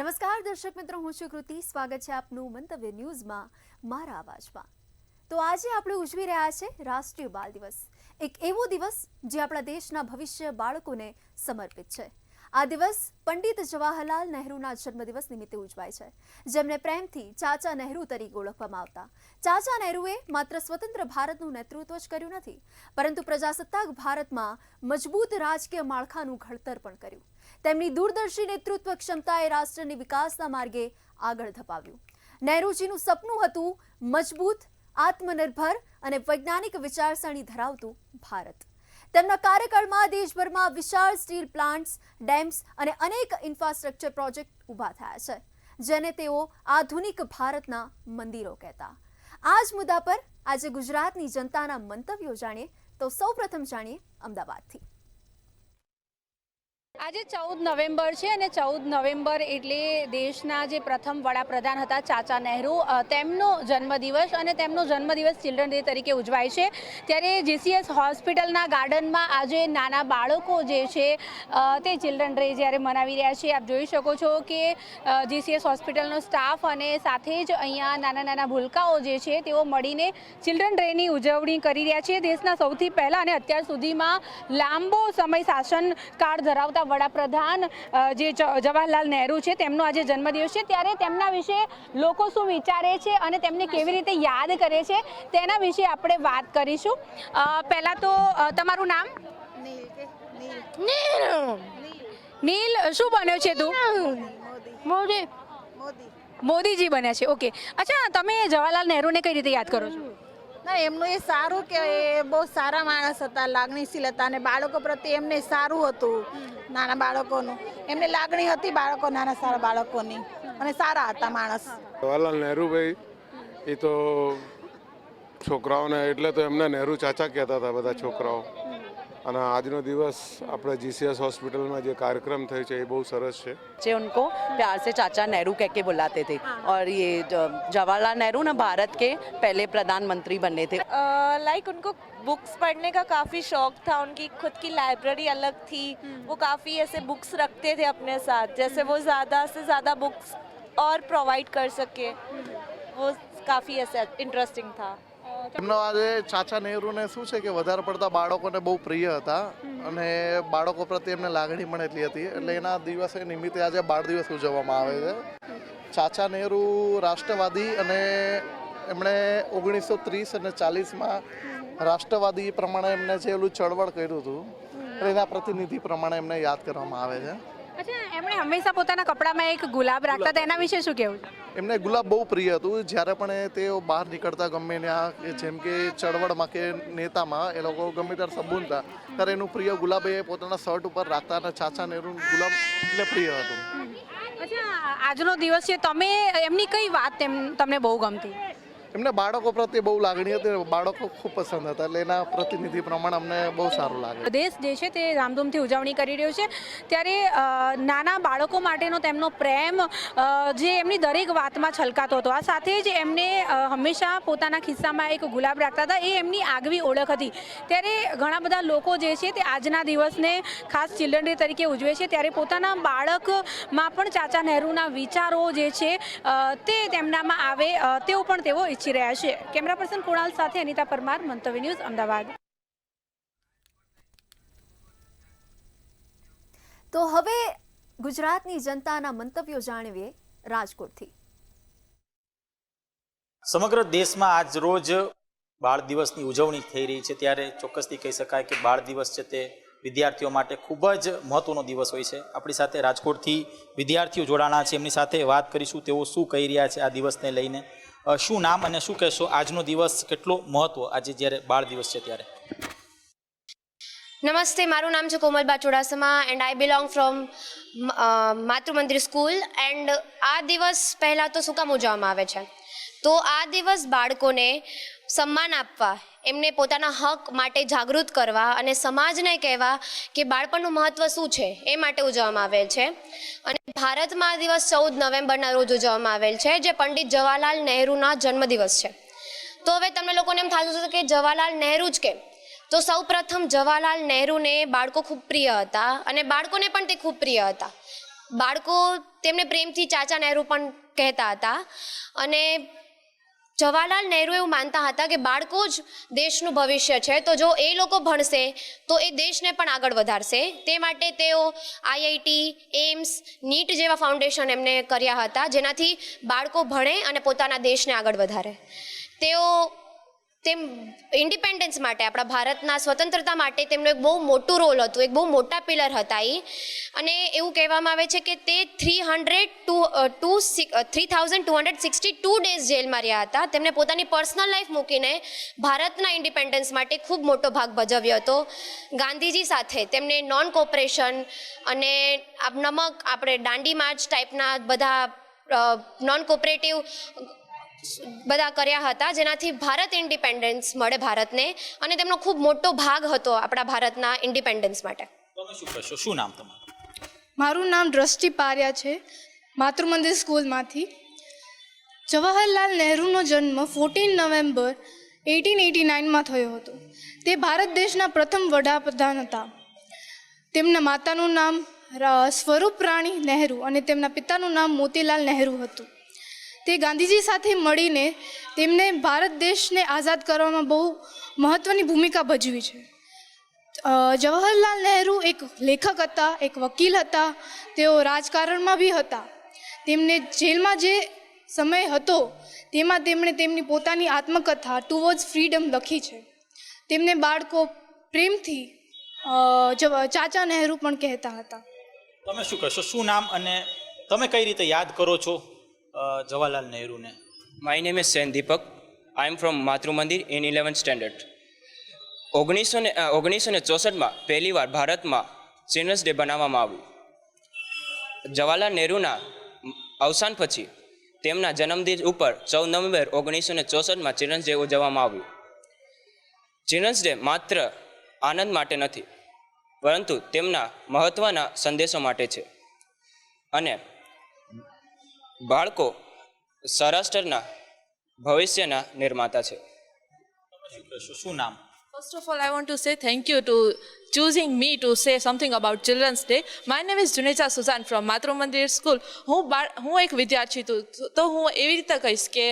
નમસ્કાર દર્શક મિત્રો, હું છું કૃતિ. સ્વાગત છે આપનું મંતવ્ય ન્યૂઝમાં મારા અવાજમાં. તો આજે આપણે ઉજવી રહ્યા છે રાષ્ટ્રીય બાળ દિવસ, એક એવો દિવસ જે આપણા દેશના ભવિષ્ય બાળકોને સમર્પિત છે. આ દિવસ પંડિત જવાહરલાલ નહેરુના જન્મદિવસ નિમિત્તે ઉજવાય છે, જેમને પ્રેમથી ચાચા નહેરુ તરીકે ઓળખવામાં આવતા. ચાચા નહેરુએ માત્ર સ્વતંત્ર ભારતનું નેતૃત્વ જ કર્યું નથી, પરંતુ પ્રજાસત્તાક ભારતમાં મજબૂત રાજકીય માળખાનું ઘડતર પણ કર્યું. તેમની દૂરદર્શી નેતૃત્વ ક્ષમતાએ રાષ્ટ્રની વિકાસના માર્ગે આગળ ધપાવ્યું. નહેરુજીનું સપનું હતું મજબૂત, આત્મનિર્ભર અને વૈજ્ઞાનિક વિચારસરણી ધરાવતું ભારત. તેમના કાર્યકાળમાં દેશભરમાં વિશાળ સ્ટીલ પ્લાન્ટ્સ, ડેમ્સ અને અનેક ઇન્ફ્રાસ્ટ્રક્ચર પ્રોજેક્ટ ઊભા થયા છે, જેને તેઓ આધુનિક ભારતના મંદિરો કહેતા. આ જ મુદ્દા પર આજે ગુજરાતની જનતાના મંતવ્યો જાણીએ. તો સૌપ્રથમ જાણીએ અમદાવાદથી. આજે 14 નવેમ્બર છે અને 14 નવેમ્બર એટલે દેશના જે પ્રથમ વડાપ્રધાન હતા ચાચા નહેરુ, તેમનો જન્મદિવસ, અને તેમનો જન્મદિવસ ચિલ્ડ્રન ડે તરીકે ઉજવાય છે. ત્યારે જીસીએસ હોસ્પિટલના ગાર્ડનમાં આજે નાના બાળકો જે છે તે ચિલ્ડ્રન ડે જ્યારે મનાવી રહ્યા છે. આપ જોઈ શકો છો કે જીસીએસ હોસ્પિટલનો સ્ટાફ અને સાથે જ અહીંયા નાના નાના ભૂલકાઓ જે છે તેઓ મળીને ચિલ્ડ્રન ડેની ઉજવણી કરી રહ્યા છે. દેશના સૌથી પહેલાં અને અત્યાર સુધીમાં લાંબો સમય શાસનકાળ ધરાવતા વડાપ્રધાન જે જવાહરલાલ નહેરુ છે, તેમનો આજે જન્મદિવસ છે. ત્યારે તેમના વિશે લોકો શું વિચારે છે અને તેમને કેવી રીતે યાદ કરે છે તેના વિશે આપણે વાત કરીશું. પહેલા તો તમારું નામ? નીલ. શું બન્યો છે તું? મોદીજી બન્યા છે. ઓકે, અચ્છા, તમે જવાહરલાલ નહેરુને કઈ રીતે યાદ કરો છો? ના, એમનું એ સારું કે એ બહુ સારા માણસ હતા, લાગણીશીલ હતા, અને બાળકો પ્રત્યે એમને સારું હતું. નાના બાળકોનું એમને લાગણી હતી, બાળકો નાના સારા બાળકોની, અને સારા હતા માણસ. જવાહરલાલ નહેરુભાઈ એ તો છોકરાઓને એટલે તો એમને નહેરુ ચાચા કહેતા હતા બધા છોકરાઓ. અને આજનો દિવસ આપણે जीसीएस हॉस्पिटल में जो कार्यक्रम थे ये बहुत सरस है. उनको प्यार से चाचा नेहरू कह के बुलाते थे और ये जवाहरलाल नेहरू ना भारत के पहले प्रधानमंत्री बने थे. लाइक उनको बुक्स पढ़ने का काफ़ी शौक था, उनकी खुद की लाइब्रेरी अलग थी, वो काफ़ी ऐसे बुक्स रखते थे अपने साथ, जैसे वो ज़्यादा से ज़्यादा बुक्स और प्रोवाइड कर सके, वो काफ़ी ऐसे इंटरेस्टिंग था. એમનો આજે ચાચા નહેરુને શું છે કે વધારે પડતા બાળકોને બહુ પ્રિય હતા અને બાળકો પ્રત્યે એમને લાગણી પણ એટલી હતી, એટલે એના દિવસે નિમિત્તે આજે બાળ દિવસ ઉજવવામાં આવે છે. ચાચા નહેરુ રાષ્ટ્રવાદી, અને એમણે 1930 અને 40માં રાષ્ટ્રવાદી પ્રમાણે એમને જે ઓલું ચળવળ કર્યું હતું એના પ્રતિનિધિ પ્રમાણે એમને યાદ કરવામાં આવે છે. અચ્છા, એમણે હંમેશા પોતાના કપડામાં એક ગુલાબ રાખતા હતા, એના વિશે શું કહેવું? એમને ગુલાબ બહુ પ્રિય હતું. જ્યારે પણ તેઓ બહાર નીકળતા ગમે ત્યાં, જેમ કે ચળવળમાં કે નેતામાં, એ લોકો ગમે ત્યારે સંબોધતા ત્યારે એનું પ્રિય ગુલાબ એ પોતાના શર્ટ ઉપર રાખતા, અને ચાચા નહેરુ ગુલાબ એટલે પ્રિય હતું. અચ્છા, આજનો દિવસ છે, તમે એમની કઈ વાત તમને બહુ ગમતી? એમને બાળકો પ્રત્યે બહુ લાગણી હતી, બાળકો ખૂબ પસંદ હતા, એટલે એના પ્રતિનિધિ પ્રમાણે અમને બહુ સારું લાગે. દેશ જે છે તે ધામધૂમથી ઉજવણી કરી રહ્યો છે, ત્યારે નાના બાળકો માટેનો તેમનો પ્રેમ જે એમની દરેક વાતમાં છલકાતો હતો. આ સાથે જ એમને હંમેશા પોતાના ખિસ્સામાં એક ગુલાબ રાખતા હતા, એ એમની આગવી ઓળખ હતી. ત્યારે ઘણા બધા લોકો જે છે તે આજના દિવસને ખાસ ચિલ્ડ્રન ડે તરીકે ઉજવે છે. ત્યારે પોતાના બાળકમાં પણ ચાચા નહેરુના વિચારો જે છે તે તેમનામાં આવે તેવું પણ તેઓ ઈચ્છી રહ્યા છે. કેમેરા પર્સન કુણાલ સાથે અનિતા પરમાર, મંતવ્ય ન્યૂઝ, અમદાવાદ. તો હવે ગુજરાતની જનતાના મંતવ્યો જાણવીએ રાજકોટથી. સમગ્ર દેશમાં આજ રોજ બાળ દિવસની ઉજવણી થઈ રહી છે, ત્યારે ચોક્કસથી કહી શકાય કે બાળ દિવસ છે તે વિદ્યાર્થીઓ માટે ખૂબ જ મહત્વનો દિવસ હોય છે. આપણી સાથે રાજકોટથી વિદ્યાર્થીઓ જોડાણા છે, એમની સાથે વાત કરીશું તેઓ શું કહી રહ્યા છે આ દિવસને લઈને. શું નામ અને શું કહેશો? આજનો દિવસ કેટલો મહત્વ આજે જ્યારે બાળ દિવસ છે ત્યારે? નમસ્તે, મારું નામ છે Komalba Chudasama and I belong from Matrumandir school. And આ દિવસ પહેલાં તો શું કામ ઉજવવામાં આવે છે? તો આ દિવસ બાળકોને સન્માન આપવા, એમને પોતાના હક માટે જાગૃત કરવા અને સમાજને કહેવા કે બાળપણનું મહત્ત્વ શું છે એ માટે ઉજવવામાં આવેલ છે. અને ભારતમાં આ દિવસ 14 નવેમ્બરના રોજ ઉજવવામાં આવેલ છે, જે પંડિત જવાહરલાલ નહેરુના જન્મદિવસ છે. તો હવે તમને લોકોને એમ થતું હશે કે જવાહરલાલ નહેરુ જ કેમ? તો સૌપ્રથમ જવાહરલાલ નહેરુને બાળકો ખૂબ પ્રિય હતા, અને બાળકોને પણ તે ખૂબ પ્રિય હતા. બાળકો તેમને પ્રેમથી ચાચા નહેરુ પણ કહેતા હતા. અને જવાહરલાલ નહેરુ એવું માનતા હતા કે બાળકો જ દેશનું ભવિષ્ય છે, તો જો એ લોકો ભણશે તો એ દેશને પણ આગળ વધારશે. તે માટે તેઓ આઈઆઈટી, એમ્સ, નીટ જેવા ફાઉન્ડેશન એમને કર્યા હતા, જેનાથી બાળકો ભણે અને પોતાના દેશને આગળ વધારે. તેઓ તેમ ઇન્ડિપેન્ડન્સ માટે, આપણા ભારતના સ્વતંત્રતા માટે તેમનું એક બહુ મોટું રોલ હતું, એક બહુ મોટા પિલર હતા એ. અને એવું કહેવામાં આવે છે કે તે 3262 ડેઝ જેલમાં રહ્યા હતા. તેમને પોતાની પર્સનલ લાઈફ મૂકીને ભારતના ઇન્ડિપેન્ડન્સ માટે ખૂબ મોટો ભાગ ભજવ્યો હતો. ગાંધીજી સાથે તેમને નોન કોઓપરેશન અને આપણે દાંડી માર્ચ ટાઈપના બધા નોન કોઓપરેટિવ બધા કર્યા હતા, જેનાથી ભારત ઇન્ડિપેન્ડન્સ મળે ભારતને, અને તેમનો ખૂબ મોટો ભાગ હતો આપણા ભારતના ઇન્ડિપેન્ડન્સ માટે. તમે શું કહેશો, શું નામ તમારું? મારું નામ દ્રષ્ટિ પાર્યા છે, માતૃમંદિર સ્કૂલમાંથી. જવાહરલાલ નહેરુનો જન્મ 14 નવેમ્બર 1889માં થયો હતો. તે ભારત દેશના પ્રથમ વડાપ્રધાન હતા. તેમના માતાનું નામ સ્વરૂપ રાણી નહેરુ અને તેમના પિતાનું નામ મોતીલાલ નહેરુ હતું. તે ગાંધીજી સાથે મળીને તેમને ભારત દેશને આઝાદ કરવામાં બહુ મહત્ત્વની ભૂમિકા ભજવી છે. જવાહરલાલ નહેરુ એક લેખક હતા, એક વકીલ હતા, તેઓ રાજકારણમાં બી હતા. તેમને જેલમાં જે સમય હતો તેમાં તેમણે તેમની પોતાની આત્મકથા ટુવર્ડ્સ ફ્રીડમ લખી છે. તેમને બાળકો પ્રેમથી ચાચા નહેરુ પણ કહેતા હતા. તમે શું કહેશો, શું નામ અને તમે કઈ રીતે યાદ કરો છો Jawaharlal નહેરુને? My name is Sen Deepak. I am from Matru Mandir in 11th standard. 1964માં પહેલીવાર ભારતમાં ચિલ્ડ્રન્સ ડે બનાવવામાં આવ્યું. જવાહરલાલ નહેરુના અવસાન પછી તેમના જન્મદિન ઉપર 14 નવેમ્બર 1964માં ચિલ્ડ્રન્સ ડે ઉજવવામાં આવ્યું. ચિલ્ડ્રન્સ ડે માત્ર આનંદ માટે નથી, પરંતુ તેમના મહત્ત્વના સંદેશો માટે છે. અને બાળકો સૌરાષ્ટ્રના ભવિષ્યના નિર્માતા છે. શું નામ? First of all, I want to say thank you to choosing me to say something about Children's Day. My name is Juneja Suzan from Matru Mandir School. હું એક વિદ્યાર્થી છું, તો હું એવી રીતે કહીશ કે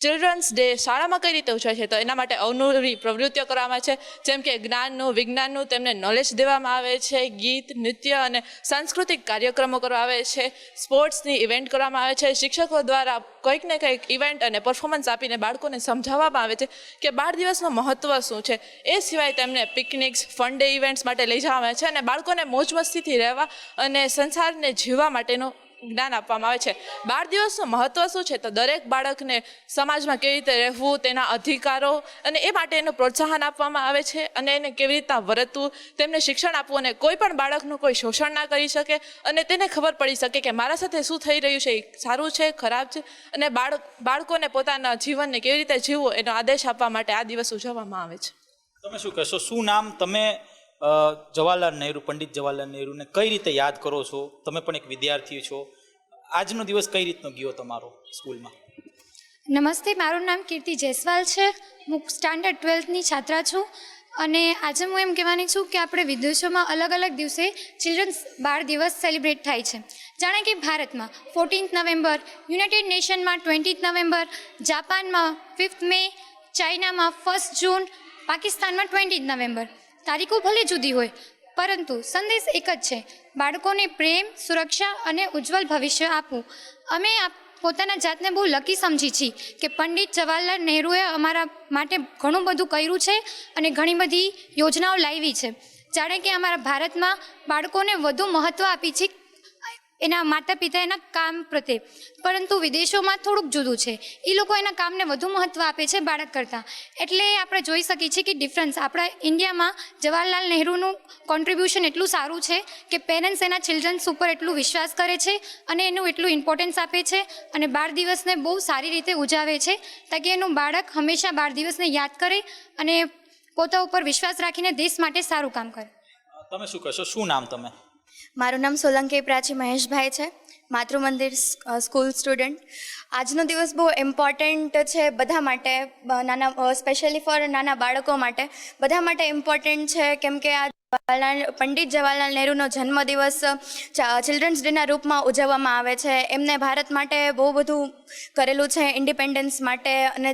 ચિલ્ડ્રન્સ ડે શાળામાં કઈ રીતે ઉજવાય છે, તો એના માટે અવનવી પ્રવૃત્તિઓ કરવામાં આવે છે, જેમ કે જ્ઞાનનું, વિજ્ઞાનનું તેમને નોલેજ દેવામાં આવે છે, ગીત, નૃત્ય અને સાંસ્કૃતિક કાર્યક્રમો કરવામાં આવે છે, સ્પોર્ટ્સની ઇવેન્ટ કરવામાં આવે છે. શિક્ષકો દ્વારા કંઈક ને કંઈક ઇવેન્ટ અને પરફોર્મન્સ આપીને બાળકોને સમજાવવામાં આવે છે કે બાળ દિવસનું મહત્ત્વ શું છે. એ સિવાય તેમને પિકનિક્સ, ફન ડે ઇવેન્ટ્સ માટે લઈ જવામાં આવે છે અને બાળકોને મોજ મસ્તીથી રહેવા અને સંસારને જીવવા માટેનો જ્ઞાન આપવામાં આવે છે. બાળ દિવસનું મહત્ત્વ શું છે, તો દરેક બાળકને સમાજમાં કેવી રીતે રહેવું, તેના અધિકારો અને એ માટે એનું પ્રોત્સાહન આપવામાં આવે છે અને એને કેવી રીતના વર્તવું, તેમને શિક્ષણ આપવું અને કોઈ પણ બાળકનું કોઈ શોષણ ના કરી શકે અને તેને ખબર પડી શકે કે મારા સાથે શું થઈ રહ્યું છે, એ સારું છે, ખરાબ છે, અને બાળકોને પોતાના જીવનને કેવી રીતે જીવવું એનો આદેશ આપવા માટે આ દિવસ ઉજવવામાં આવે છે. તમે શું કહેશો, શું નામ? તમે જવાહરલાલ નહેરુ, પંડિત જવાહરલાલ નહેરુને કઈ રીતે યાદ કરો છો? તમે પણ એક વિદ્યાર્થી છો. આજનો દિવસ કઈ રીતનો ગયો તમારો સ્કૂલમાં? નમસ્તે, મારું નામ કીર્તિ જયસ્વાલ છે. હું સ્ટાન્ડર્ડ 12થની છાત્રા છું અને આજે હું એમ કહેવાની છું કે આપણે વિદેશોમાં અલગ અલગ દિવસે ચિલ્ડ્રન્સ બાળ દિવસ સેલિબ્રેટ થાય છે. જાણે કે ભારતમાં 14th November, United નેશનમાં 20th November, જાપાનમાં 5th મે, ચાઇનામાં 1st જૂન, પાકિસ્તાનમાં 20th નવેમ્બર. તારીખો ભલે જુદી હોય, પરંતુ સંદેશ એક જ છે, બાળકોને પ્રેમ, સુરક્ષા અને ઉજ્જવળ ભવિષ્ય આપવું. અમે પોતાના જાતને બહુ લકી સમજી છીએ કે પંડિત જવાહરલાલ નહેરુએ અમારા માટે ઘણું બધું કર્યું છે અને ઘણી બધી યોજનાઓ લાવી છે. જાણે કે અમારા ભારતમાં બાળકોને વધુ મહત્ત્વ આપી છે એના માતા પિતા એના કામ પ્રત્યે, પરંતુ વિદેશોમાં થોડુંક જુદું છે. એ લોકો એના કામને વધુ મહત્ત્વ આપે છે બાળક કરતાં. એટલે આપણે જોઈ શકીએ છીએ કે ડિફરન્સ આપણા ઇન્ડિયામાં જવાહરલાલ નહેરુનું કોન્ટ્રીબ્યુશન એટલું સારું છે કે પેરેન્ટ્સ એના ચિલ્ડ્રન્સ ઉપર એટલું વિશ્વાસ કરે છે અને એનું એટલું ઇમ્પોર્ટન્સ આપે છે અને બાળ દિવસને બહુ સારી રીતે ઉજવે છે, તાકી એનું બાળક હંમેશા બાળ દિવસને યાદ કરે અને પોતા ઉપર વિશ્વાસ રાખીને દેશ માટે સારું કામ કરે. તમે શું કહેશો, શું નામ? તમે? મારું નામ સોલંકી પ્રાચી મહેશભાઈ છે, માતૃ મંદિર સ્કૂલ સ્ટુડન્ટ. આજનો દિવસ બહુ ઇમ્પોર્ટન્ટ છે બધા માટે, સ્પેશિયલી ફોર નાના બાળકો માટે, બધા માટે ઇમ્પોર્ટન્ટ છે, કેમ કે આ પંડિત જવાહરલાલ નહેરુનો જન્મદિવસ ચિલ્ડ્રન્સ ડેના રૂપમાં ઉજવવામાં આવે છે. એમને ભારત માટે બહુ બધું કરેલું છે, ઇન્ડિપેન્ડન્સ માટે. અને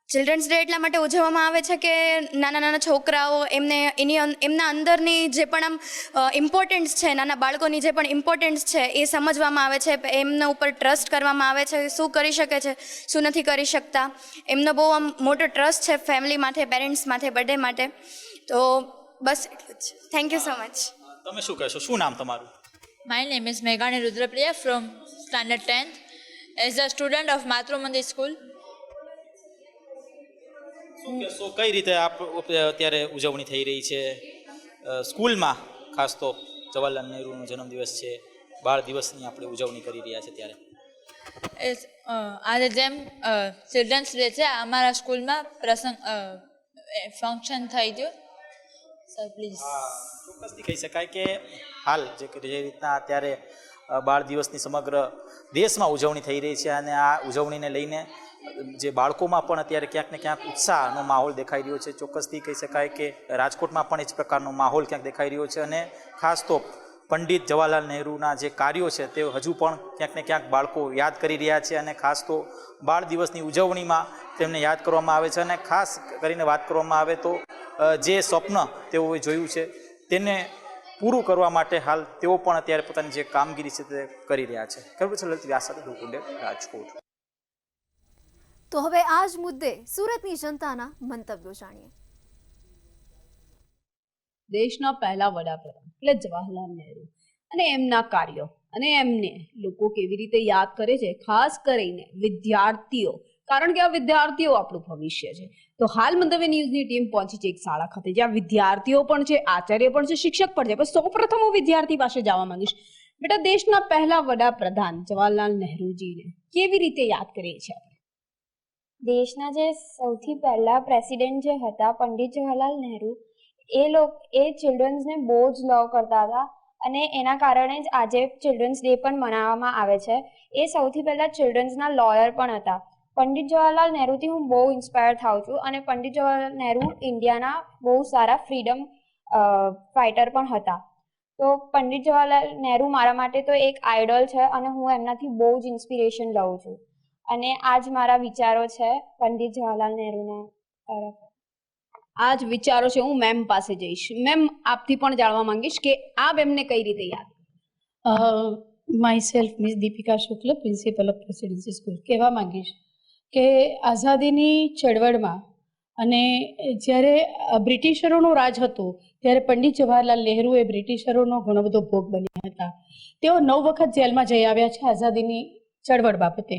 ચિલ્ડ્રન્સ ડે એટલા માટે ઉજવવામાં આવે છે કે નાના નાના છોકરાઓ એમના અંદરની જે પણ આમ ઇમ્પોર્ટન્સ છે, નાના બાળકોની જે પણ ઇમ્પોર્ટન્સ છે એ સમજવામાં આવે છે. એમના ઉપર ટ્રસ્ટ કરવામાં આવે છે, શું કરી શકે છે, શું નથી કરી શકતા. એમનો બહુ આમ મોટો ટ્રસ્ટ છે ફેમિલી માટે, પેરેન્ટ્સ માટે, બર્થડે માટે. તો બસ એટલું જ. Thank you so much. તમે શું કહેશો? શું નામ તમારું? My name is Meghani Rudrapriya from standard 10th. As a student of Matru Mandir School. શું કહેશો? કઈ રીતે અત્યારે ઉજવણી થઈ રહી છે સ્કૂલમાં? ખાસ તો જવાહરલાલ નહેરુનો જન્મદિવસ છે, બાળ દિવસની આપણે ઉજવણી કરી રહ્યા છે ત્યારે આજે જેમ ચિલ્ડ્રન્સ ડે છે, અમારા સ્કૂલમાં ફંક્શન થઈ ગયું. Sir please. ચોક્કસથી કહી શકાય કે હાલ જે રીતના અત્યારે બાળ દિવસની સમગ્ર દેશમાં ઉજવણી થઈ રહી છે અને આ ઉજવણીને લઈને જે બાળકોમાં પણ અત્યારે ક્યાંક ને ક્યાંક ઉત્સાહનો માહોલ દેખાઈ રહ્યો છે. ચોક્કસથી કહી શકાય કે રાજકોટમાં પણ એ જ પ્રકારનો માહોલ ક્યાંક દેખાઈ રહ્યો છે અને ખાસ તો પંડિત જવાહરલાલ નહેરુના જે કાર્યો છે તે હજુ પણ ક્યાંક ને ક્યાંક બાળકો યાદ કરી રહ્યા છે અને ખાસ તો બાળ દિવસની ઉજવણીમાં તેમને યાદ કરવામાં આવે છે. અને ખાસ કરીને વાત કરવામાં આવે તો જે સ્વપ્ન તેઓએ જોયું છે તેને પૂરું કરવા માટે હાલ તેઓ પણ અત્યારે પોતાની જે કામગીરી છે તે કરી રહ્યા છે. ખબર છે લલિત વ્યાસ સાથે ધ્રુવ કુંડે, રાજકોટ. તો હવે આ જ મુદ્દે સુરતની જનતાના મંતવ્યો જાણીએ. દેશના પહેલા વડાપ્રધાન એટલે જવાહરલાલ નહેરુ અને એમના કાર્યો અને એમને લોકો કેવી રીતે યાદ કરે છે, ખાસ કરીને વિદ્યાર્થીઓ, કારણ કે આ વિદ્યાર્થીઓ આપણું ભવિષ્ય છે. તો હાલ મંતવ્ય ન્યૂઝની ટીમ પહોંચી છે એક શાળા ખાતે, જ્યાં વિદ્યાર્થીઓ પણ છે, આચાર્ય પણ છે, શિક્ષક પણ છે. પણ સૌપ્રથમ હું વિદ્યાર્થી પાસે જવા માંગીશ. બેટા, દેશના પહેલા વડાપ્રધાન જવાહરલાલ નહેરુજીને કેવી રીતે યાદ કરીએ છીએ આપણે? દેશના જે સૌથી પહેલા પ્રેસિડેન્ટ જે હતા પંડિત જવાહરલાલ નહેરુ, એ ચિલ્ડ્રન્સને બહુ જ લવ કરતા હતા અને એના કારણે જ આજે ચિલ્ડ્રન્સ ડે પણ મનાવવામાં આવે છે. એ સૌથી પહેલા ચિલ્ડ્રન્સના લોયર પણ હતા. પંડિત જવાહરલાલ નહેરુથી હું બહુ ઇન્સ્પાયર થાઉં છું અને પંડિત જવાહરલાલ નહેરુ ઇન્ડિયાના બહુ સારા ફ્રીડમ ફાઇટર પણ હતા. તો પંડિત જવાહરલાલ નહેરુ મારા માટે તો એક આઇડલ છે અને હું એમનાથી બહુ જ ઇન્સ્પિરેશન લઉં છું. અને આ જ મારા વિચારો છે પંડિત જવાહરલાલ નહેરુના તરફ. આ જ વિચારો છે. હું મેમ પાસે જઈશ. મેમ, આપથી પણ જાણવા માંગીશ કે આપ એમને કઈ રીતે યાદ? My self miss Deepika Shukla, principal of presidency school. કહેવા માંગીશ કે આઝાદીની ચળવળમાં અને જ્યારે બ્રિટિશરોનું રાજ હતું ત્યારે પંડિત જવાહરલાલ નહેરુએ બ્રિટિશરોનો ઘણો બધો ભોગ બન્યા હતા. તેઓ 9 વખત જેલમાં જઈ આવ્યા છે આઝાદીની ચળવળ બાબતે.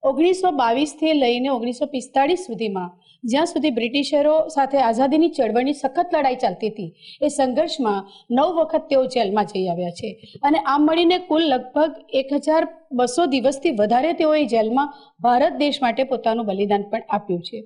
1922થી લઈને 1945 સુધીમાં, જ્યાં સુધી બ્રિટિશરો સાથે આઝાદીની ચળવળની સખત લડાઈ ચાલતી હતી, એ સંઘર્ષમાં 9 વખત તેઓ જેલમાં જઈ આવ્યા છે. અને આમ મળીને કુલ લગભગ 1200 દિવસથી વધારે તેઓએ જેલમાં ભારત દેશ માટે પોતાનું બલિદાન પણ આપ્યું છે.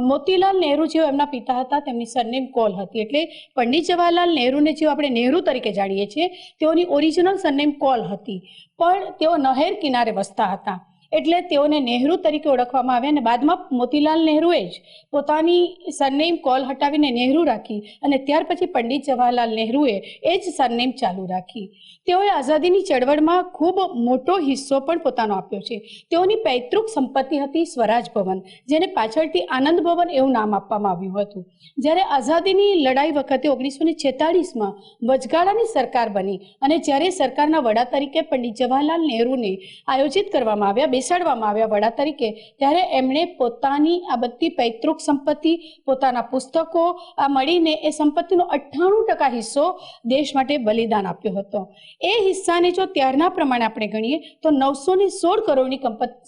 મોતીલાલ નહેરુ જેઓ એમના પિતા હતા, તેમની સરનેમ કોલ હતી. એટલે પંડિત જવાહરલાલ નહેરુને જેઓ આપણે નહેરુ તરીકે જાણીએ છીએ, તેઓની ઓરિજિનલ સરનેમ કોલ હતી, પણ તેઓ નહેર કિનારે વસતા હતા એટલે તેઓને નહેરુ તરીકે ઓળખવામાં આવ્યા. અને બાદમાં મોતીલાલ નહેરુએ જ પોતાની સરનેમ કોલ હટાવીને નહેરુ રાખી અને ત્યાર પછી પંડિત જવાહરલાલ નહેરુએ એ જ સરનેમ ચાલુ રાખી. તેઓએ આઝાદીની ચળવળમાં ખૂબ મોટો હિસ્સો પણ પોતાનો આપ્યો છે. તેઓની પૈતૃક સંપત્તિ હતી સ્વરાજ ભવન, જેને પાછળથી આનંદ ભવન એવું નામ આપવામાં આવ્યું હતું. જ્યારે આઝાદીની લડાઈ વખતે 1946માં વચગાળાની સરકાર બની અને જ્યારે સરકારના વડા તરીકે પંડિત જવાહરલાલ નહેરુને આયોજિત કરવામાં આવ્યા, બેસાડવામાં આવ્યા વડા તરીકે, ત્યારે એમણે પોતાની આ બધી પૈતૃક સંપત્તિ, પોતાના પુસ્તકો આ મળીને એ સંપત્તિનો 98% હિસ્સો દેશ માટે બલિદાન આપ્યો હતો. એ હિસ્સાને જો ત્યારના પ્રમાણે આપણે ગણીએ તો 916 કરોડની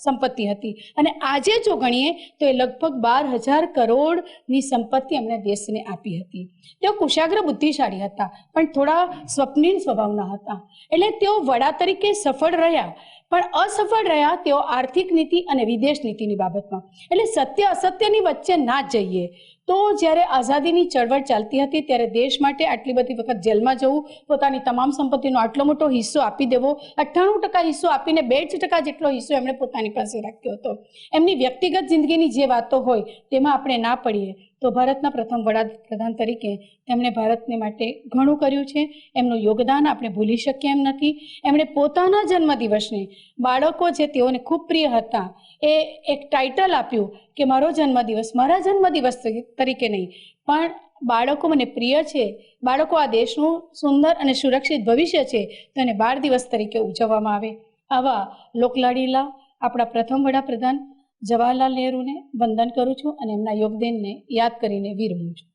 સંપત્તિ હતી અને આજે જો ગણીએ તો એ લગભગ 12,000 કરોડની સંપત્તિ એમણે દેશને આપી હતી. તેઓ કુશાગ્ર બુદ્ધિશાળી હતા પણ થોડા સ્વપ્નિલ સ્વભાવના હતા. એટલે તેઓ વડા તરીકે સફળ રહ્યા પણ અસફળ રહ્યા તેઓ આર્થિક નીતિ અને વિદેશ નીતિની બાબતમાં. એટલે સત્ય અસત્યની વચ્ચે ના જઈએ. તો જ્યારે આઝાદીની ચળવળ ચાલતી હતી ત્યારે દેશ માટે આટલી બધી વખત જેલમાં જવું, પોતાની તમામ સંપત્તિનો આટલો મોટો હિસ્સો આપી દેવો, 98% હિસ્સો આપીને 2% જેટલો હિસ્સો એમણે પોતાની પાસે રાખ્યો હતો. એમની વ્યક્તિગત જિંદગીની જે વાતો હોય તેમાં આપણે ના પડીએ તો ભારતના પ્રથમ વડાપ્રધાન તરીકે તેમણે ભારતને માટે ઘણું કર્યું છે. એમનું યોગદાન આપણે ભૂલી શકીએ એમ નથી. એમણે પોતાના જન્મદિવસને બાળકો જે તેઓને ખૂબ પ્રિય હતા એ એક ટાઇટલ આપ્યું કે મારો જન્મદિવસ મારા જન્મદિવસ તરીકે નહીં, પણ બાળકો મને પ્રિય છે, બાળકો આ દેશનું સુંદર અને સુરક્ષિત ભવિષ્ય છે, તો એને બાળ દિવસ તરીકે ઉજવવામાં આવે. આવા લોકલાડીલા આપણા પ્રથમ વડાપ્રધાન જવાહરલાલ નહેરુને વંદન કરું છું અને એમના યોગદાનને યાદ કરીને વિરમું છું.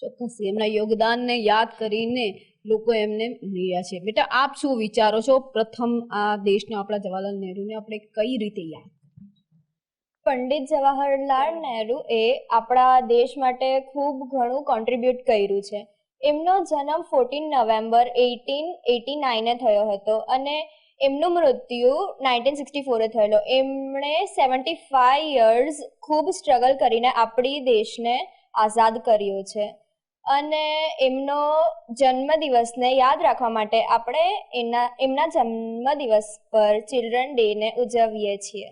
ચોક્કસ એમના યોગદાનને યાદ કરીને લોકો એમને રહ્યા છે. બેટા, આપ શું વિચારો છો? પ્રથમ આ દેશના આપણા જવાહરલાલ નહેરુને આપણે કઈ રીતે યાદ? પંડિત જવાહરલાલ નહેરુ એ આપણા દેશ માટે ખૂબ ઘણું કોન્ટ્રીબ્યુટ કર્યું છે. એમનો જન્મ 14 નવેમ્બર 1889 થયો હતો અને એમનું મૃત્યુ 1964 થયેલો. એમણે 75 યર્સ ખૂબ સ્ટ્રગલ કરીને આપણી દેશને આઝાદ કર્યો છે અને એમનો જન્મદિવસને યાદ રાખવા માટે આપણે એમના જન્મદિવસ પર ચિલ્ડ્રન ડેને ઉજવીએ છીએ.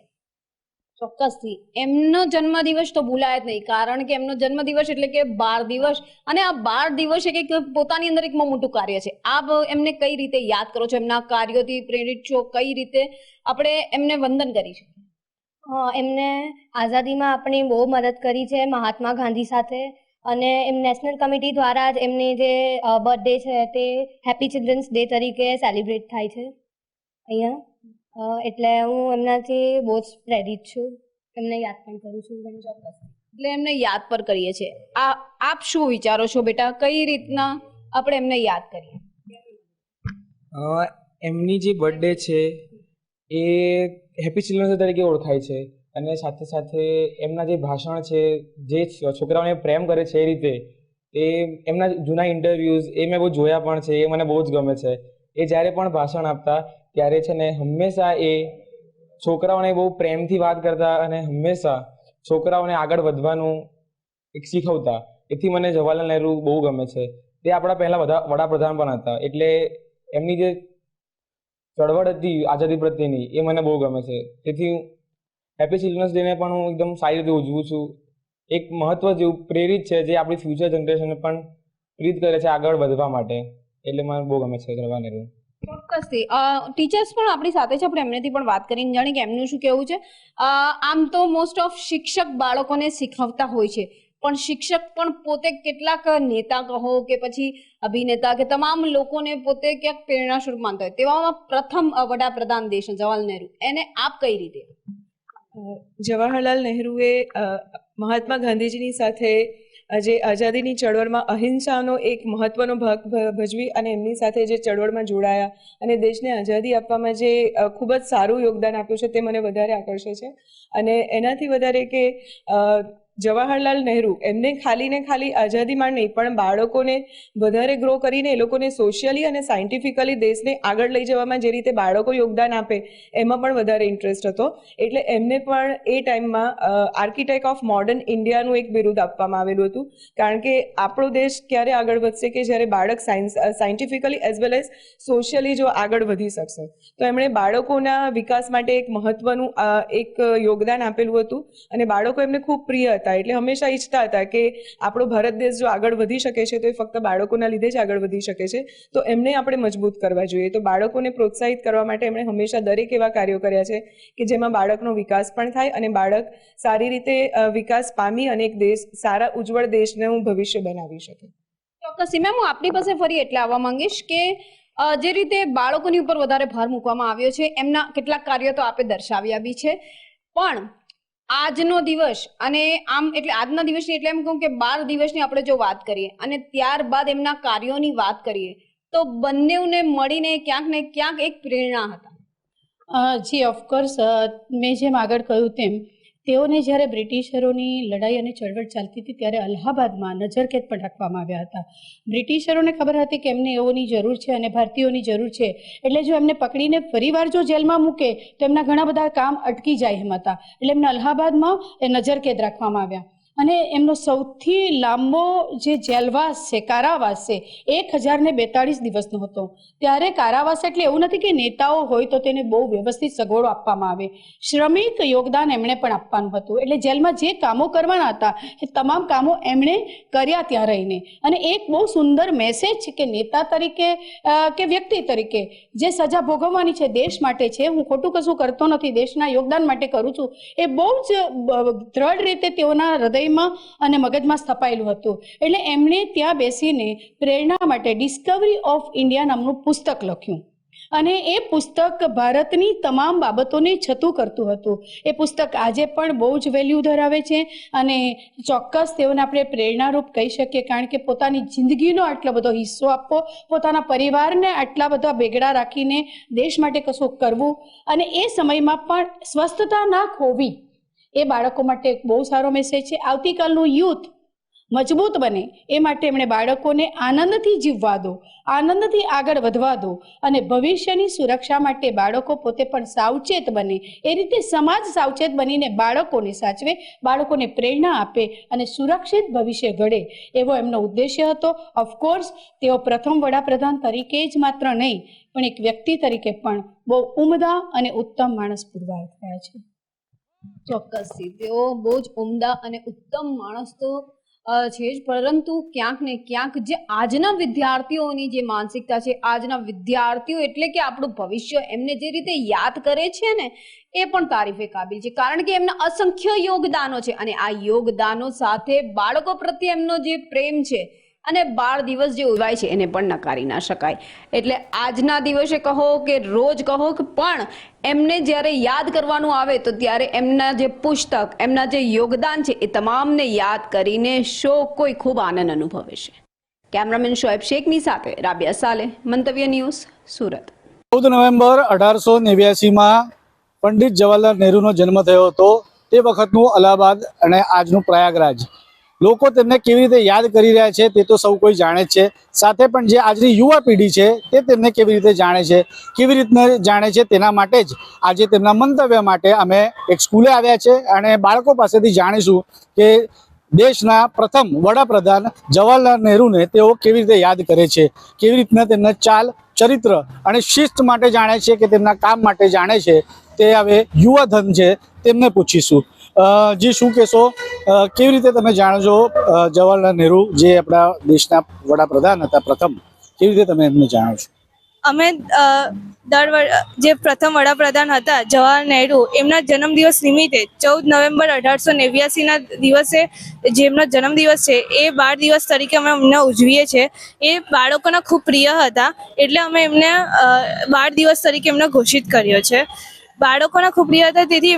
ચોક્કસથી એમનો જન્મદિવસ તો ભૂલાય જ નહીં, કારણ કે એમનો જન્મદિવસ એટલે કે બાળ દિવસ, અને આ બાળ દિવસ એક પોતાની અંદર એક મોટું કાર્ય છે. આપ એમને કઈ રીતે યાદ કરો છો? એમના કાર્યોથી પ્રેરિત છો? કઈ રીતે આપણે એમને વંદન કરી શકીએ? એમને આઝાદીમાં આપણી બહુ મદદ કરી છે મહાત્મા ગાંધી સાથે, અને એમ નેશનલ કમિટી દ્વારા જ એમની જે બર્થડે છે તે હેપી ચિલ્ડ્રન્સ ડે તરીકે સેલિબ્રેટ થાય છે અહીંયા. એટલે હું એમનાથી બહુ જ પ્રેરિત છું, એમને યાદ પણ કરું છું. એટલે એમને યાદ પર કરીએ છીએ. આપ શું વિચારો છો બેટા? કઈ રીતના આપણે એમને યાદ કરીએ? એમની જે બર્થડે છે એ હેપી ચિલ્ડ્રન્સ ડે તરીકે ઓળખાય છે, અને સાથે સાથે એમના જે ભાષણ છે, જે છોકરાઓને પ્રેમ કરે છે એ રીતે, એ એમના જૂના ઇન્ટરવ્યૂઝ એ મેં બહુ જોયા પણ છે, એ મને બહુ જ ગમે છે. એ જ્યારે પણ ભાષણ આપતા ત્યારે છે ને હંમેશા એ છોકરાઓને બહુ પ્રેમથી વાત કરતા અને હંમેશા છોકરાઓને આગળ વધવાનું એક શીખવતા. એથી મને જવાહરલાલ નહેરુ બહુ ગમે છે. તે આપણા પહેલા વડાપ્રધાન પણ હતા, એટલે એમની જે ચળવળ હતી આઝાદી પ્રત્યેની એ મને બહુ ગમે છે. તેથી હેપી ચિલ્ડ્રન્સ ડેને પણ હું એકદમ સારી રીતે ઉજવું છું. એક મહત્વ જેવું પ્રેરિત છે જે આપણી ફ્યુચર જનરેશનને પણ પ્રેરિત કરે છે આગળ વધવા માટે, એટલે મને બહુ ગમે છે જવાહરલાલ નહેરુ. ચોક્કસથી ટીચર્સ પણ આપણી સાથે છે, આપણે એમનેથી પણ વાત કરીને જાણીએ કે એમનું શું કહેવું છે. આમ તો મોસ્ટ ઓફ શિક્ષક બાળકોને શીખવતા હોય છે, પણ શિક્ષક પણ પોતે કેટલાક નેતા કહો કે પછી અભિનેતા કે તમામ લોકોને પોતે ક્યાંક પ્રેરણા સ્વરૂપ માનતા હોય. તેવામાં પ્રથમ વડાપ્રધાન દેશ જવાહરલાલ નહેરુ, એને આપ કઈ રીતે? જવાહરલાલ નહેરુએ મહાત્મા ગાંધીજીની સાથે જે આઝાદીની ચળવળમાં અહિંસાનો એક મહત્વનો ભાગ ભજવી અને એમની સાથે જે ચળવળમાં જોડાયા અને દેશને આઝાદી આપવામાં જે ખૂબ જ સારું યોગદાન આપ્યું છે તે મને વધારે આકર્ષે છે. અને એનાથી વધારે કે જવાહરલાલ નહેરુ એમને ખાલી આઝાદીમાં નહીં પણ બાળકોને વધારે ગ્રો કરીને એ લોકોને સોશિયલી અને સાયન્ટિફિકલી દેશને આગળ લઈ જવામાં જે રીતે બાળકો યોગદાન આપે એમાં પણ વધારે ઇન્ટરેસ્ટ હતો. એટલે એમને પણ એ ટાઈમમાં આર્કિટેક્ટ ઓફ મોડર્ન ઇન્ડિયાનું એક બિરુદ આપવામાં આવેલું હતું, કારણ કે આપણો દેશ ક્યારે આગળ વધશે કે જ્યારે બાળક scientifically as well as socially જો આગળ વધી શકશે. તો એમણે બાળકોના વિકાસ માટે એક મહત્વનું એક યોગદાન આપેલું હતું અને બાળકો એમને ખૂબ પ્રિય હતા. એટલે હંમેશા ઈચ્છતા હતા કે આપણો ભારત દેશ જો આગળ વધી શકે છે તો એ ફક્ત બાળકોના લીધે જ આગળ વધી શકે છે, તો એમને આપણે મજબૂત કરવા જોઈએ. તો બાળકોને પ્રોત્સાહિત કરવા માટે એમણે હંમેશા દરેક એવા કાર્યો કર્યા છે કે જેમાં બાળકનો વિકાસ પણ થાય અને બાળક સારી રીતે વિકાસ પામી અને એક દેશ સારા ઉજ્જવળ દેશનું ભવિષ્ય બનાવી શકે. ચોક્કસ. મેમ, હું આપની પાસે ફરી એટલે આવવા માંગીશ કે જે રીતે બાળકોની ઉપર વધારે ભાર મૂકવામાં આવ્યો છે, એમના કેટલાક કાર્યો તો આપે દર્શાવ્યા બી છે, પણ આજનો દિવસ અને આમ એટલે આજના દિવસની એટલે એમ કહું કે 12 દિવસની આપણે જો વાત કરીએ અને ત્યારબાદ એમના કાર્યોની વાત કરીએ તો બંનેને મળીને ક્યાંક ને ક્યાંક એક પ્રેરણા હતા. જી ઓફકોર્સ, મેં જેમ આગળ કહ્યું તેમ તેઓને જ્યારે બ્રિટિશરોની લડાઈ અને ચળવળ ચાલતી હતી ત્યારે અલ્હાબાદમાં નજરકેદ પણ રાખવામાં આવ્યા હતા. બ્રિટિશરોને ખબર હતી કે એમને એઓની જરૂર છે અને ભારતીયોની જરૂર છે, એટલે જો એમને પકડીને ફરીવાર જો જેલમાં મૂકે તો એમના ઘણા બધા કામ અટકી જાય એમ હતા, એટલે એમને અલ્હાબાદમાં એ નજરકેદ રાખવામાં આવ્યા. અને એમનો સૌથી લાંબો જે જેલવાસ છે, કારાવાસ છે, 1042 દિવસનો હતો. ત્યારે કારાવાસ એટલે એવું નથી કે નેતાઓ હોય તો તેને બહુ વ્યવસ્થિત સગવડો આપવામાં આવે. શ્રમિક યોગદાન એમણે પણ આપવાનું હતું. એટલે જેલમાં જે કામો કરવાના હતા એ તમામ કામો એમણે કર્યા ત્યાં રહીને. અને એક બહુ સુંદર મેસેજ છે કે નેતા તરીકે કે વ્યક્તિ તરીકે જે સજા ભોગવવાની છે દેશ માટે છે, હું ખોટું કશું કરતો નથી, દેશના યોગદાન માટે કરું છું, એ બહુ જ દ્રઢ રીતે તેઓના હૃદય અને મગજમાં સ્થપાયેલું હતું. એટલે એમણે ત્યાં બેસીને પ્રેરણા માટે ડિસ્કવરી ઓફ ઇન્ડિયા નામનું પુસ્તક લખ્યું અને એ પુસ્તક ભારતની તમામ બાબતોને છતું કરતું હતું. એ પુસ્તક આજે પણ બહુ જ વેલ્યુ ધરાવે છે અને ચોક્કસ તેઓને આપણે પ્રેરણારૂપ કહી શકીએ, કારણ કે પોતાની જિંદગીનો આટલો બધો હિસ્સો આપવો, પોતાના પરિવારને આટલા બધા ભેગડા રાખીને દેશ માટે કશું કરવું અને એ સમયમાં પણ સ્વસ્થતા ના ખોવી, એ બાળકો માટે એક બહુ સારો મેસેજ છે. આવતીકાલનું યુથ મજબૂત બને એ માટે એમણે બાળકોને આનંદથી જીવવા દો, આનંદથી આગળ વધવા દો અને ભવિષ્યની સુરક્ષા માટે બાળકો પોતે પણ સાવચેત બને, એ રીતે સમાજ સાવચેત બનીને બાળકોને સાચવે, બાળકોને પ્રેરણા આપે અને સુરક્ષિત ભવિષ્ય ઘડે, એવો એમનો ઉદ્દેશ્ય હતો. ઓફકોર્સ તેઓ પ્રથમ વડાપ્રધાન તરીકે જ માત્ર નહીં પણ એક વ્યક્તિ તરીકે પણ બહુ ઉમદા અને ઉત્તમ માણસ પુરવાર થયા છે. ચોક્કસથી તેઓ બહુ જ ઉમદા અને ઉત્તમ માણસ તો છે જ, પરંતુ ક્યાંક ને ક્યાંક જે આજના વિદ્યાર્થીઓની જે માનસિકતા છે, આજના વિદ્યાર્થીઓ એટલે કે આપણું ભવિષ્ય, એમને જે રીતે યાદ કરે છે ને એ પણ તારીફે કાબિલ છે, કારણ કે એમના અસંખ્ય યોગદાનો છે અને આ યોગદાનો સાથે બાળકો પ્રત્યે એમનો જે પ્રેમ છે અને બાળ દિવસ જે ઉજવાય છે એને પણ નકારી ના શકાય. એટલે આજના દિવસે કહો કે રોજ કહો કે પણ એમને જ્યારે યાદ કરવાનું આવે તો ત્યારે એમના જે પુસ્તક, એમના જે યોગદાન છે એ તમામને યાદ કરીને શો કોઈ ખૂબ આનંદ અનુભવે છે. કેમેરામેન શોએબ શેખની સાથે રાબિયા સાલે, મંતવ્ય ન્યૂઝ, સુરત. 14 નવેમ્બર 1889માં પંડિત જવાહરલાલ નહેરુનો જન્મ થયો હતો. તે વખતનું અલ્હાબાદ અને આજનું પ્રયાગરાજ, લોકો તેમને કેવી રીતે યાદ કરી રહ્યા છે તે તો સૌ કોઈ જાણે જ છે. સાથે પણ જે આજની યુવા પેઢી છે તે તેમને કેવી રીતે જાણે છે, કેવી રીતના જાણે છે, તેના માટે જ આજે તેમના મંતવ્ય માટે અમે એક સ્કૂલે આવ્યા છે અને બાળકો પાસેથી જાણીશું કે દેશના પ્રથમ વડાપ્રધાન જવાહરલાલ નહેરુને તેઓ કેવી રીતે યાદ કરે છે, કેવી રીતના તેમના ચાલ, ચરિત્ર અને શિસ્ત માટે જાણે છે કે તેમના કામ માટે જાણે છે. તે હવે યુવા ધન છે તેમને પૂછીશું. જી, શું કહેશો, કેવી રીતે તમે જાણો છો જવાહરલાલ નહેરુ જે આપણા દેશના વડાપ્રધાન હતા પ્રથમ, કેવી રીતે તમે એમને જાણો છો? અમે જે પ્રથમ વડાપ્રધાન હતા જવાહર નહેરુ, એમના જન્મદિવસ નિમિત્તે 14 નવેમ્બર 1889ના દિવસે જે એમનો જન્મદિવસ છે એ બાળ દિવસ તરીકે અમે એમને ઉજવીએ છીએ. એ બાળકોના ખૂબ પ્રિય હતા એટલે અમે એમને બાળ દિવસ તરીકે એમને ઘોષિત કર્યો છે. બાળકોના ખૂબ પ્રિય હતા તેથી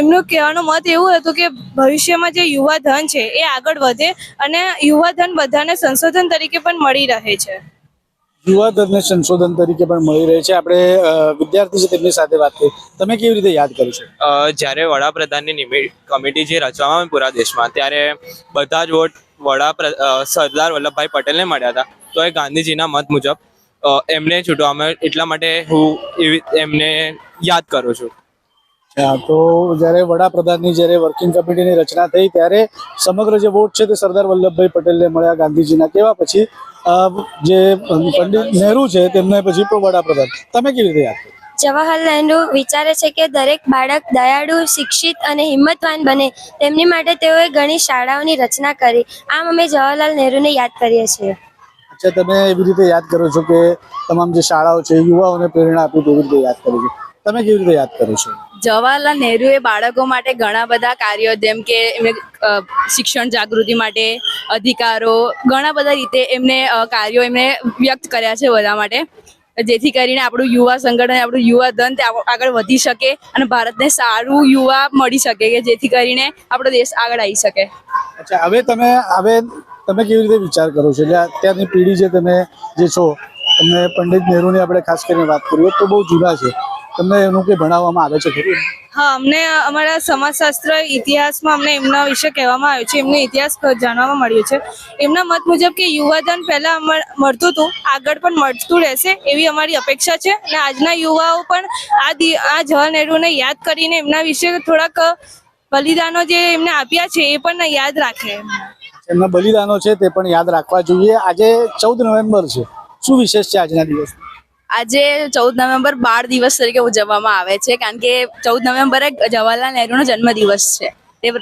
એમનું કહેવાનો મત એવું હતું કે ભવિષ્યમાં જે યુવા ધન છે એ આગળ વધે અને યુવા ધન બધાને સંશોધન તરીકે પણ મળી રહે છે. યુવા ધનને સંશોધન તરીકે પણ મળી રહે છે. આપણે વિદ્યાર્થી છે તેમની સાથે વાત કરી, તમે કેવી રીતે યાદ કરો છો? જ્યારે વડાપ્રધાનની કમિટી જે રચવામાં આવી પૂરા દેશમાં, ત્યારે બધા જ વોટ સરદાર વલ્લભભાઈ પટેલને મળ્યા હતા. તો એ ગાંધીજીના મત મુજબ એમને છૂટવામાં, એટલા માટે હું એમને યાદ કરું છું. તો જ્યારે વડાપ્રધાનની જ્યારે વર્કિંગ કમિટીની રચના થઈ ત્યારે સમગ્ર જે વોટ છે તે સરદાર વલ્લભભાઈ પટેલને મળ્યા ગાંધીજીના કહેવા પછી જે પંડિત નહેરુ છે તેમને પછી વડાપ્રધાન. તમે કેવી રીતે યાદ કરો? જવાહરલાલ નહેરુ વિચારે છે કે દરેક બાળક દયાળુ, શિક્ષિત અને હિંમતવાન બને, તેમની માટે તેઓએ ઘણી શાળાઓની રચના કરી. આમ અમે જવાહરલાલ નહેરુને યાદ કરીએ છીએ. અચ્છા, તમે એવી રીતે યાદ કરો છો કે તમામ જે શાળાઓ છે યુવાઓને પ્રેરણા આપી તેવી રીતે યાદ કરો છો. તમે કેવી રીતે યાદ કરો છો? જવાહરલાલ નહેરુએ બાળકો માટે ઘણા બધા કાર્યો, જેમ કે એમને શિક્ષણ જાગૃતિ માટે અધિકારો, ઘણા બધા રીતે એમને કાર્યો એમને વ્યક્ત કર્યા છે બધા માટે, જેથી કરીને આપણું યુવા સંગઠન, આપણું યુવા ધન તે આગળ વધી શકે અને ભારતને સારું યુવા મળી શકે કે જેથી કરીને આપણો દેશ આગળ આવી શકે. અચ્છા, હવે તમે કેવી રીતે વિચાર કરો છો? એટલે અત્યારની પેઢી જે તમે જે છો, તમે પંડિત નહેરુની આપણે ખાસ કરીને વાત કરીએ તો બહુ જૂના છે, તમને એનું કંઈ ભણાવવામાં આવે છે ખરું? હા, અમને અમારા સમાજશાસ્ત્ર ઇતિહાસમાં અમને એમના વિશે કહેવામાં આવ્યું છે, એમનો ઇતિહાસ જાણવામાં મળ્યું છે. એમના મત મુજબ કે યુવાધન પહેલાં મળતું હતું, આગળ પણ મળતું રહેશે એવી અમારી અપેક્ષા છે. અને આજના યુવાઓ પણ આ જવાહર નહેરુને યાદ કરીને એમના વિશે થોડાક બલિદાનો જે એમને આપ્યા છે એ પણ યાદ રાખે. એમના બલિદાનો છે તે પણ યાદ રાખવા જોઈએ. આજે 14 નવેમ્બર છે, શું વિશેષ છે આજના દિવસ? આજે 14 નવેમ્બર બાળ દિવસ તરીકે ઉજવવામાં આવે છે, કારણ કે 14 નવેમ્બરે જવાહરલાલ નહેરુનો જન્મદિવસ છે.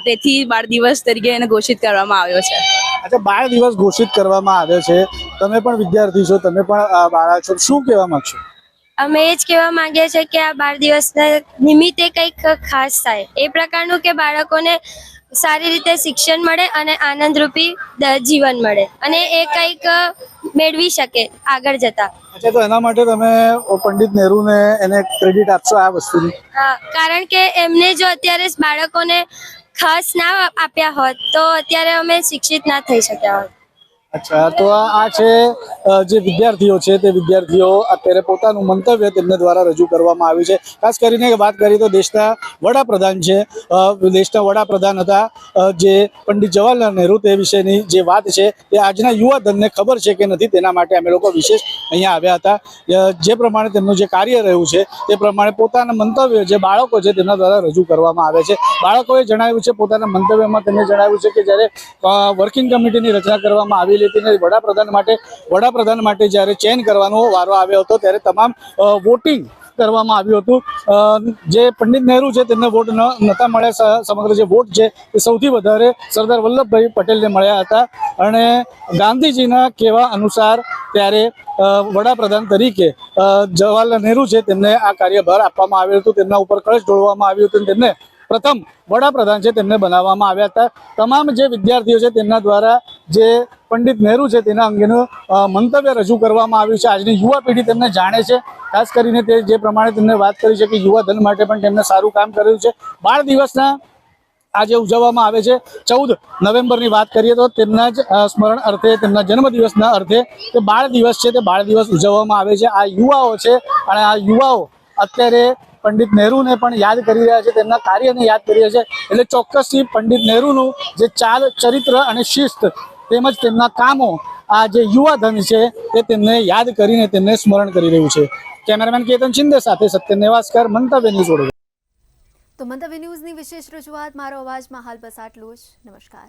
તેથી બાળ દિવસ તરીકે એને ઘોષિત કરવામાં આવ્યો છે. अच्छा, बाल दिवस घोषित કરવામાં આવ્યો છે. તમે પણ વિદ્યાર્થી છો, તમે પણ બાળક છો, શું કહેવા માંગશો? અમે એ જ કહેવા માંગીએ છીએ કે આ બાળ દિવસના નિમિત્તે કંઈક ખાસ થાય એ પ્રકારનું કે બાળકોને સારી રીતે શિક્ષણ મળે અને આનંદરૂપી જીવન મળે અને એ કંઈક મેળવી શકે આગળ જતા. અચ્છા, તો એના માટે તમે પંડિત નહેરુને એને ક્રેડિટ આપશો આ વસ્તુની? હા, કારણ કે એમને જો અત્યારે બાળકોને ખાસ ના આપ્યા હોત તો અત્યારે અમે શિક્ષિત ના થઈ શક્યા હોત. અચ્છા, તો આ છે જે વિદ્યાર્થીઓ છે તે વિદ્યાર્થીઓ અત્યારે પોતાનું મંતવ્ય તેમને દ્વારા રજૂ કરવામાં આવ્યું છે. ખાસ કરીને વાત કરીએ તો દેશના વડાપ્રધાન છે, દેશના વડાપ્રધાન હતા જે પંડિત જવાહરલાલ નહેરુ, તે વિશેની જે વાત છે તે આજના યુવાધનને ખબર છે કે નથી, તેના માટે અમે લોકો વિશેષ અહીંયા આવ્યા હતા. જે પ્રમાણે તેમનું જે કાર્ય રહ્યું છે તે પ્રમાણે પોતાના મંતવ્ય જે બાળકો છે તેમના દ્વારા રજૂ કરવામાં આવે છે. બાળકોએ જણાવ્યું છે, પોતાના મંતવ્યમાં તેમણે જણાવ્યું છે કે જ્યારે વર્કિંગ કમિટીની રચના કરવામાં આવેલી હતી, વડાપ્રધાન માટે જ્યારે ચેન્જ કરવાનો વારો આવ્યો હતો ત્યારે તમામ વોટિંગ કરવામાં આવ્યું હતું. જે પંડિત નહેરુ છે તેમને વોટ નહોતા મળ્યા. સમગ્ર જે વોટ છે તે સૌથી વધારે સરદાર વલ્લભભાઈ પટેલને મળ્યા હતા અને ગાંધીજીના કહેવા અનુસાર ત્યારે વડાપ્રધાન તરીકે જવાહરલાલ નહેરુ છે તેમને આ કાર્યભાર આપવામાં આવ્યું હતું. તેમના ઉપર કળશ ઢોળવામાં આવ્યું હતું. તેમને પ્રથમ વડાપ્રધાન છે તેમને બનાવવામાં આવ્યા હતા. તમામ જે વિદ્યાર્થીઓ છે તેમના દ્વારા જે પંડિત નહેરુ છે તેના અંગેનું મંતવ્ય રજૂ કરવામાં આવ્યું છે. આજની યુવા પેઢી તેમને જાણે છે. ખાસ કરીને તે જે પ્રમાણે તેમને વાત કરી છે કે યુવાધન માટે પણ તેમને સારું કામ કર્યું છે. બાળ દિવસના આજે ઉજવવામાં આવે છે 14 નવેમ્બરની વાત કરીએ તો તેમના જ સ્મરણ અર્થે, તેમના જન્મદિવસના અર્થે તે બાળ દિવસ છે તે બાળ દિવસ ઉજવવામાં આવે છે. આ યુવાઓ છે અને આ યુવાઓ અત્યારે પંડિત નહેરુને પણ યાદ કરી રહ્યા છે, તેમના કાર્યને યાદ કરી રહ્યા છે. એટલે ચોક્કસથી પંડિત નહેરુનું જે ચાલ, ચરિત્ર અને શિસ્ત તેમજ તેમના કામો આ જે યુવાધન છે તે તેમને યાદ કરીને તેમને સ્મરણ કરી રહ્યું છે. કેમેરામેન કેતન શિંદે સાથે સત્ય નેવાસકર, મંતવ્ય ન્યૂઝ વડોદરા. તો મંતવ્ય ન્યૂઝની વિશેષ રજૂઆત મારો અવાજમાં હાલ બસ આટલું જ. નમસ્કાર.